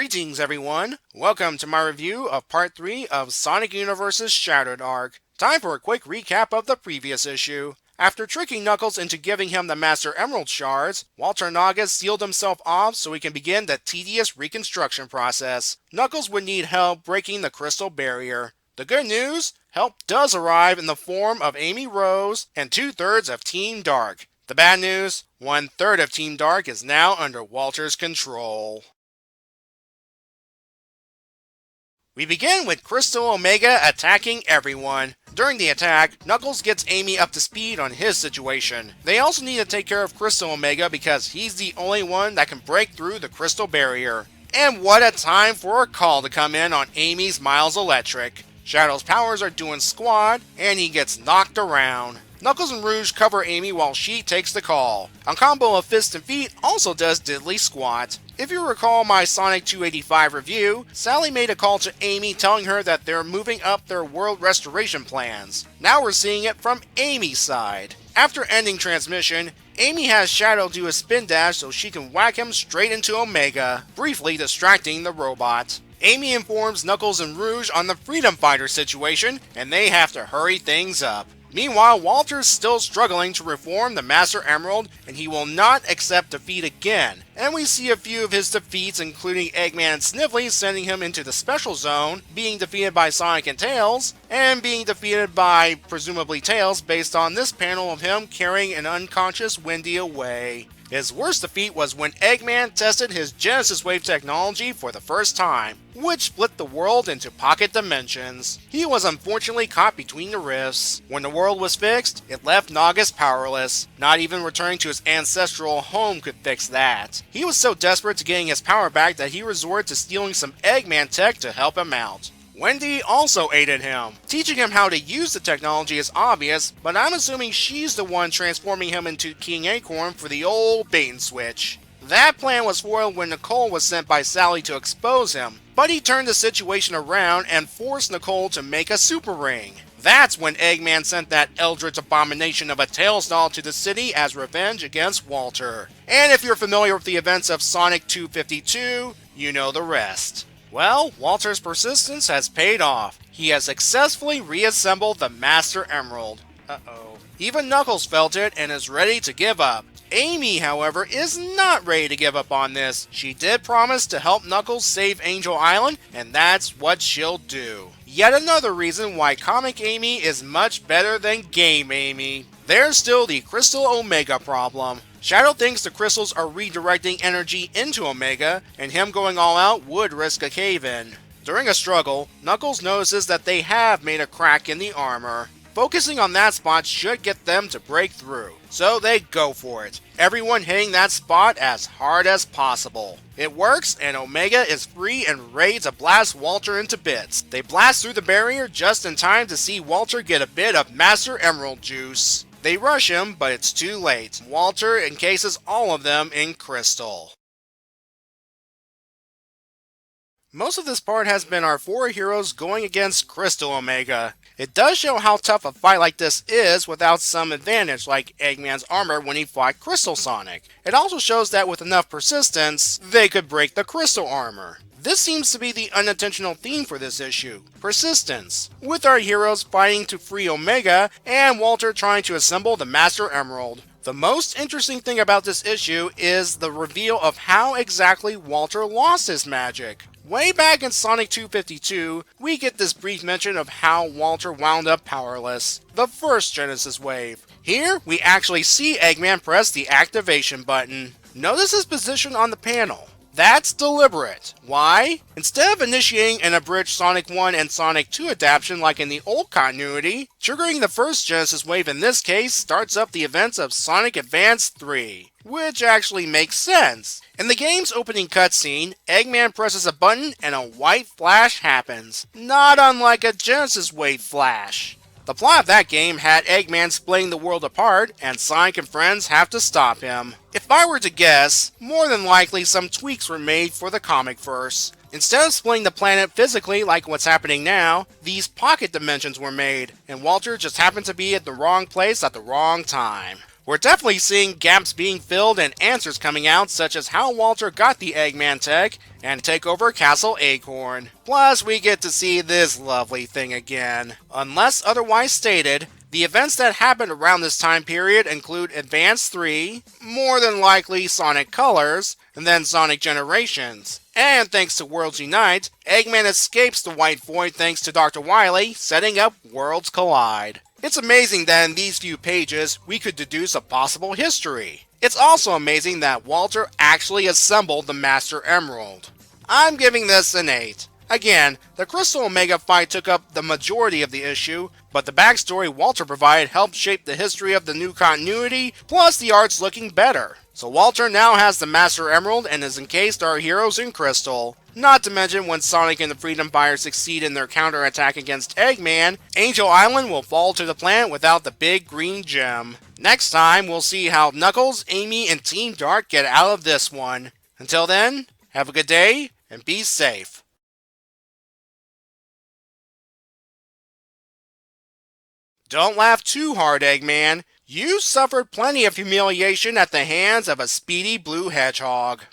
Greetings everyone! Welcome to my review of Part 3 of Sonic Universe's Shattered Arc. Time for a quick recap of the previous issue. After tricking Knuckles into giving him the Master Emerald shards, Walter Naga sealed himself off so he can begin the tedious reconstruction process. Knuckles would need help breaking the crystal barrier. The good news? Help does arrive in the form of Amy Rose and 2/3 of Team Dark. The bad news? 1/3 of Team Dark is now under Walter's control. We begin with Crystal Omega attacking everyone. During the attack, Knuckles gets Amy up to speed on his situation. They also need to take care of Crystal Omega because he's the only one that can break through the crystal barrier. And what a time for a call to come in on Amy's Miles Electric. Shadow's powers are doing squad, and he gets knocked around. Knuckles and Rouge cover Amy while she takes the call. A combo of Fist and Feet also does diddly squat. If you recall my Sonic 285 review, Sally made a call to Amy telling her that they're moving up their world restoration plans. Now we're seeing it from Amy's side. After ending transmission, Amy has Shadow do a spin dash so she can whack him straight into Omega, briefly distracting the robot. Amy informs Knuckles and Rouge on the Freedom Fighter situation, and they have to hurry things up. Meanwhile, Walter's still struggling to reform the Master Emerald, and he will not accept defeat again. And we see a few of his defeats, including Eggman and Snively sending him into the Special Zone, being defeated by Sonic and Tails, and being defeated by, presumably Tails, based on this panel of him carrying an unconscious Wendy away. His worst defeat was when Eggman tested his Genesis Wave technology for the first time, which split the world into pocket dimensions. He was unfortunately caught between the rifts. When the world was fixed, it left Nagas powerless. Not even returning to his ancestral home could fix that. He was so desperate to getting his power back that he resorted to stealing some Eggman tech to help him out. Wendy also aided him. Teaching him how to use the technology is obvious, but I'm assuming she's the one transforming him into King Acorn for the old bait and switch. That plan was foiled when Nicole was sent by Sally to expose him, but he turned the situation around and forced Nicole to make a super ring. That's when Eggman sent that eldritch abomination of a Tails doll to the city as revenge against Walter. And if you're familiar with the events of Sonic 252, you know the rest. Well, Walter's persistence has paid off. He has successfully reassembled the Master Emerald. Even Knuckles felt it and is ready to give up. Amy, however, is not ready to give up on this. She did promise to help Knuckles save Angel Island, and that's what she'll do. Yet another reason why Comic Amy is much better than Game Amy. There's still the Crystal Omega problem. Shadow thinks the crystals are redirecting energy into Omega, and him going all out would risk a cave-in. During a struggle, Knuckles notices that they have made a crack in the armor. Focusing on that spot should get them to break through, so they go for it, everyone hitting that spot as hard as possible. It works, and Omega is free and ready to blast Walter into bits. They blast through the barrier just in time to see Walter get a bit of Master Emerald juice. They rush him, but it's too late. Walter encases all of them in crystal. Most of this part has been our four heroes going against Crystal Omega. It does show how tough a fight like this is without some advantage like Eggman's armor when he fought Crystal Sonic. It also shows that with enough persistence, they could break the crystal armor. This seems to be the unintentional theme for this issue, persistence, with our heroes fighting to free Omega and Walter trying to assemble the Master Emerald. The most interesting thing about this issue is the reveal of how exactly Walter lost his magic. Way back in Sonic 252, we get this brief mention of how Walter wound up powerless, the first Genesis Wave. Here, we actually see Eggman press the activation button. Notice his position on the panel. That's deliberate. Why? Instead of initiating an abridged Sonic 1 and Sonic 2 adaptation like in the old continuity, triggering the first Genesis Wave in this case starts up the events of Sonic Advance 3, which actually makes sense. In the game's opening cutscene, Eggman presses a button and a white flash happens, not unlike a Genesis Wave flash. The plot of that game had Eggman splitting the world apart, and Sonic and friends have to stop him. If I were to guess, more than likely some tweaks were made for the comic verse. Instead of splitting the planet physically like what's happening now, these pocket dimensions were made, and Walter just happened to be at the wrong place at the wrong time. We're definitely seeing gaps being filled and answers coming out, such as how Walter got the Eggman tech and take over Castle Acorn. Plus, we get to see this lovely thing again. Unless otherwise stated, the events that happened around this time period include Advance 3, more than likely Sonic Colors, and then Sonic Generations. And thanks to Worlds Unite, Eggman escapes the White Void thanks to Dr. Wily, setting up Worlds Collide. It's amazing that in these few pages, we could deduce a possible history. It's also amazing that Walter actually assembled the Master Emerald. I'm giving this an 8. Again, the Crystal Omega fight took up the majority of the issue, but the backstory Walter provided helped shape the history of the new continuity, plus the art's looking better. So Walter now has the Master Emerald and has encased our heroes in crystal. Not to mention when Sonic and the Freedom Fighters succeed in their counterattack against Eggman, Angel Island will fall to the planet without the big green gem. Next time, we'll see how Knuckles, Amy, and Team Dark get out of this one. Until then, have a good day, and be safe. Don't laugh too hard, Eggman. You suffered plenty of humiliation at the hands of a speedy blue hedgehog.